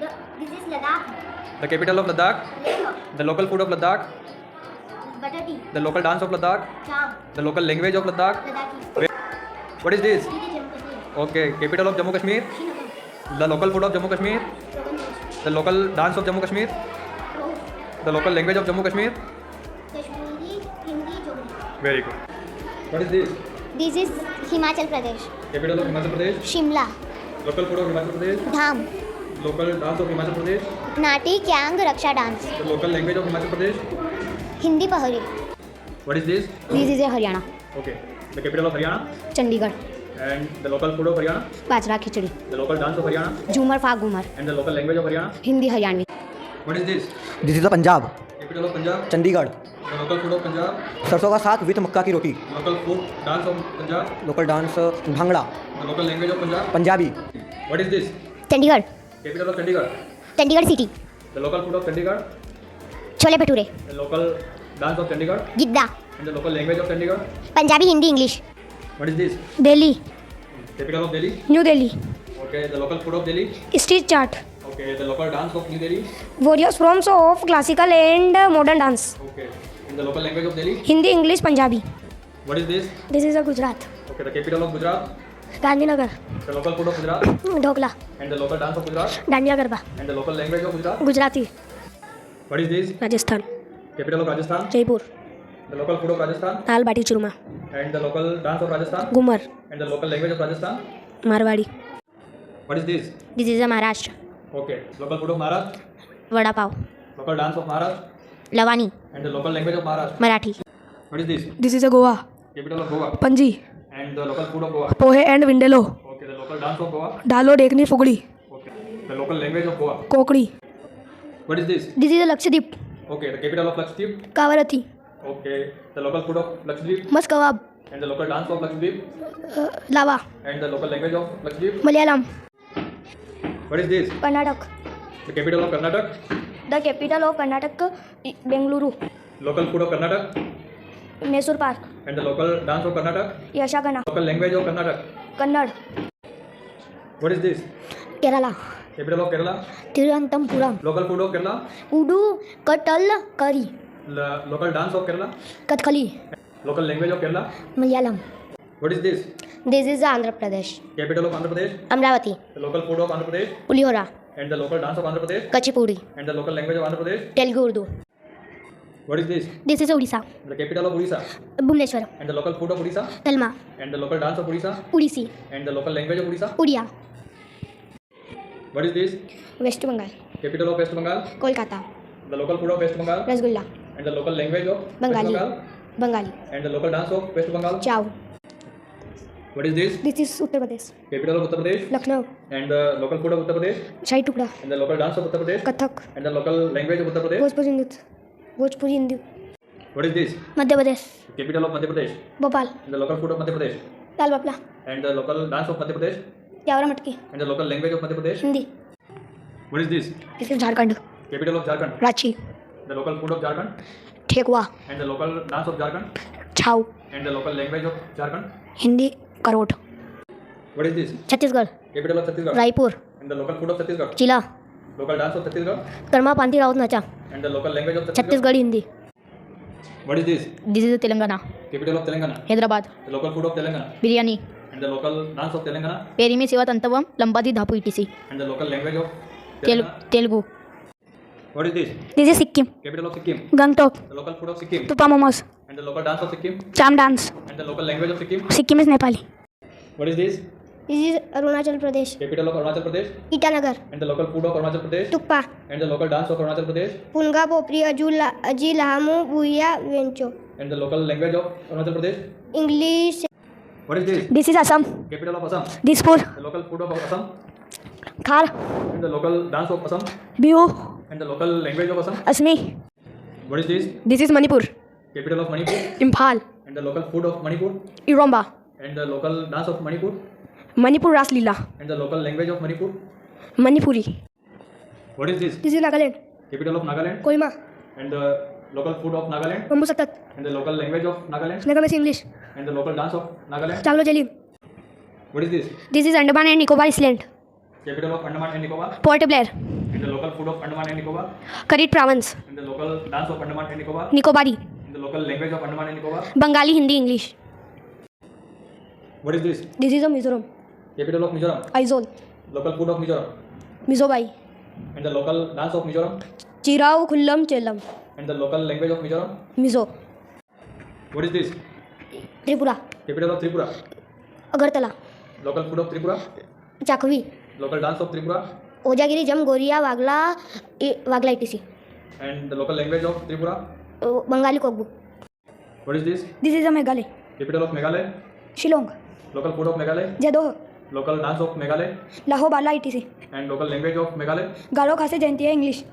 This is Ladakh. The capital of Ladakh. Leh. The local food of Ladakh. Butter tea. The local dance of Ladakh. Cham. The local language of Ladakh. Ladakhi. What is this? This is Jammu Kashmir. Okay, capital of Jammu Kashmir. Srinagar. The local food of Jammu Kashmir. Rogan Josh. The local dance of Jammu Kashmir. Rose. The local language of Jammu Kashmir. Kashmiri. Hindi. Jogni. Very good. What is this? This is Himachal Pradesh. Capital of Himachal Pradesh. Shimla. Local food of Himachal Pradesh. Dham. Local dance of Himachal Pradesh. Nati Kyang Raksha dance. The local language of Himachal Pradesh. Hindi Pahari. What is this? This is a Haryana. Okay. The capital of Haryana. Chandigarh. And the local food of Haryana. Bajra khichdi. The local dance of Haryana. झूमर फाग Ghoomar. And the local language of Haryana. Hindi Haryanvi. What is this? This is the Punjab. Capital of Punjab. Chandigarh. The local food of Punjab. सरसों का साग with मक्का की रोटी. Local food dance of Punjab. Local dance bhangra. The local language of Punjab. Punjabi. What is this? Chandigarh. Capital of Chandigarh. Chandigarh city. The local food of Chandigarh. Chole bhature. The local dance of Chandigarh. Giddha. And the local language of Chandigarh. Punjabi Hindi English. What is this? Delhi. Capital of Delhi. New Delhi. Okay. The local food of Delhi. Street chaat. Okay. The local dance of New Delhi. Various forms of classical and modern dance. Okay. In the local language of Delhi. Hindi English Punjabi. What is this? This is a Gujarat. Okay. The capital of Gujarat. Gandhinagar. The local food of Gujarat. Dhokla. And the local dance of Gujarat. Dandiya garba. And the local language of Gujarat. Gujarati. What is this? Rajasthan. Capital of Rajasthan. Jaipur. The local food of Rajasthan. Dal baati churma. And the local dance of Rajasthan. Ghoomar. And the local language of Rajasthan. Marwari. What is this? This is a Maharashtra. Okay. Local food of Maharashtra. Vada pav. Local dance of Maharashtra. Lavani. And the local language of Maharashtra. Marathi. What is this? This is a Goa. Capital of Goa. Panaji. And the local food of Goa. Pohe and vindaloo. Okay. The local dance of Goa. Dhalo Dekhni Fugdi. Okay. The local language of Goa. कोकड़ी. What is this? This is a Lakshadweep. Okay. The capital of Lakshadweep. कावरती. Okay. The local food of Lakshadweep. Musk kebab. And the local dance of Lakshadweep. Lava. And the local language of Lakshadweep. Malayalam. What is this? Karnataka. The capital of Karnataka. The capital of Karnataka Bengaluru. Local food of Karnataka. Mysore park. And the local dance of Karnataka. यशागना. Local language of Karnataka. Kannada. What is this? Kerala. Capital of Kerala. Thiruvananthapuram. Local food of Kerala. उडू कटल करी. Local dance of Kerala. Kathakali. Local language of Kerala. Malayalam. What is this? This is Andhra Pradesh. Capital of Andhra Pradesh. Amaravati. The local food of Andhra Pradesh. Pulihora. And the local dance of Andhra Pradesh. Kuchipudi. And the local language of Andhra Pradesh. Telugu Urdu. What is this? This is Orissa. The capital of Odisha. Bhubaneswar. And the local food of Odisha. Dalma. And the local dance of Odisha. Odissi. And the local language of Odisha. Oriya. What is this? West Bengal. Capital of West Bengal. Kolkata. The local food of West Bengal. Rasgulla. And the local language of West Bengali. Bengal. Bengali. And the local dance of West Bengal. चाव. What is this? This is Uttar Pradesh. Capital of Uttar Pradesh. Lucknow. And the local food of Uttar Pradesh. शाही टुकड़ा. And the local dance of Uttar Pradesh. Kathak. And the local language of Uttar Pradesh. Bhojpuri नृत्य. Bhojpuri Hindi. What is this? Madhya Pradesh. Capital of Madhya Pradesh. Bhopal. And the local food of Madhya Pradesh. Dal bafla. And the local dance of Madhya Pradesh. त्यावरा मटकी. And the local language of Madhya Pradesh. Hindi. What is this? This is Jharkhand. Capital of Jharkhand. Ranchi. The local food of Jharkhand. Thekua. And the local dance of Jharkhand. Chhau. And the local language of Jharkhand. Hindi करोट. What is this? Chhattisgarh. Capital of Chhattisgarh. Raipur. And the local food of Chhattisgarh. जिला. Local dance of Chhattisgarh. Karma पांती Raut Nacha. And the local language of Chhattisgarh. Chhattisgarhi Hindi. What is this? This is Telangana. Capital of Telangana. Hyderabad. The local food of Telangana. Biryani. And the local dance of Telangana. Perini Shiva Tandavam Lambadi Dappu etc. And the local language of Telangana. Telugu. What is this? This is Sikkim. Capital of Sikkim. Gangtok. The local food of Sikkim. Thukpa momos. And the local dance of Sikkim. Cham dance. And the local language of Sikkim. Sikkim is Nepali. What is this? This is Arunachal Pradesh. Capital of Arunachal Pradesh. Itanagar. And the local food of Arunachal Pradesh. तुप्पा. And the local dance of Arunachal Pradesh. पुनगा पोपरी अजी लहामू बुया वेंचो. And the local language of Arunachal Pradesh. English. What is this? This is Assam. Capital of Assam. Dispur. The local food of Assam. खार. And the local dance of Assam. Bihu. And the local language of Assam. Assamese. What is this? This is Manipur. Capital of Manipur. Imphal. And the local food of Manipur. Eromba. And the local dance of Manipur. Manipur Raslila. And the local language of Manipur. Manipuri. What is this? This is Nagaland. Capital of Nagaland. Kohima. And the local food of Nagaland. Bamboo सतत. And the local language of Nagaland. Nagamese English. And the local dance of Nagaland. चांगलो jelly. What is this? This is Andaman and Nicobar island. Capital of Andaman and Nicobar. Port Blair. And the local food of Andaman and Nicobar. Curried Prawns. And the local dance of Andaman and Nicobar. Nicobari. And the local language of Andaman and Nicobar. Bengali, Hindi, English. What is this? This is a Mizoram. Capital of Mizoram. Aizawl. Local food of Mizoram. Mizobai. And the local dance of Mizoram. Chirau, Kullam, Chellam. And the local language of Mizoram. Mizo. What is this? Tripura Capital of Tripura. Agartala Local food of Tripura. Chakhwi Local dance of Tripura. Hojagiri Jhum Goria Wangala Wangala etc And the local language of Tripura. Bengali Kokborok What is this? This is a Meghalaya. Capital of Meghalaya. Shillong. Local food of Meghalaya. Jadoh. Local dance of Meghalaya. Lahore, Bala, etc. And local language of Meghalaya. Garo, Khase, Jaintia, English.